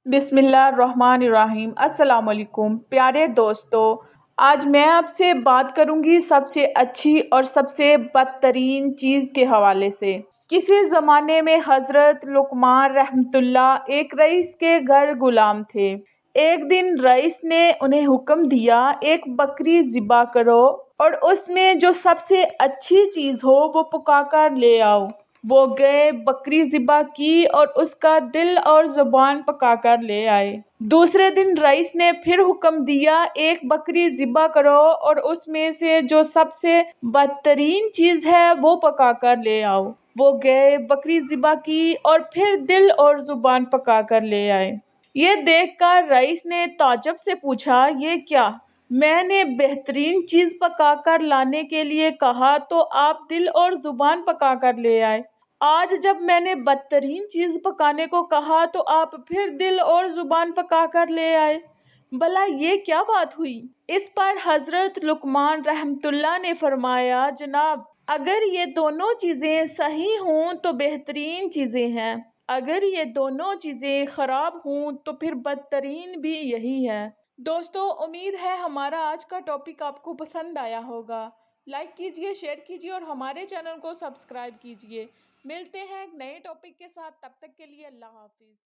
बिस्मिल्लाहिर्रहमानिर्रहीम। अस्सलाम वालेकुम प्यारे दोस्तों। आज मैं आपसे बात करूंगी सबसे अच्छी और सबसे बदतरीन चीज़ के हवाले से। किसी ज़माने में हज़रत लुकमान रहमतुल्लाह एक रईस के घर गुलाम थे। एक दिन रईस ने उन्हें हुक्म दिया, एक बकरी ज़िबा करो और उसमें जो सबसे अच्छी चीज़ हो वो पकाकर ले आओ। वो गए, बकरी ज़िबा की और उसका दिल और ज़ुबान पकाकर ले आए। दूसरे दिन रईस ने फिर हुक्म दिया, एक बकरी ज़िबा करो और उसमें से जो सबसे बदतरीन चीज़ है वो पकाकर ले आओ। वो गए, बकरी ज़िबा की और फिर दिल और ज़ुबान पकाकर ले आए। ये देखकर रईस ने ताज्जुब से पूछा, ये क्या? मैंने बेहतरीन चीज़ पकाकर लाने के लिए कहा तो आप दिल और ज़ुबान पकाकर ले आए। आज जब मैंने बदतरीन चीज़ पकाने को कहा तो आप फिर दिल और ज़ुबान पकाकर ले आए। भला ये क्या बात हुई? इस पर हज़रत लुकमान रहमतुल्लाह ने फरमाया, जनाब, अगर ये दोनों चीज़ें सही हों तो बेहतरीन चीज़ें हैं, अगर ये दोनों चीज़ें ख़राब हों तो फिर बदतरीन भी यही है। दोस्तों, उम्मीद है हमारा आज का टॉपिक आपको पसंद आया होगा। लाइक कीजिए, शेयर कीजिए और हमारे चैनल को सब्सक्राइब कीजिए। मिलते हैं एक नए टॉपिक के साथ, तब तक के लिए अल्लाह हाफिज़।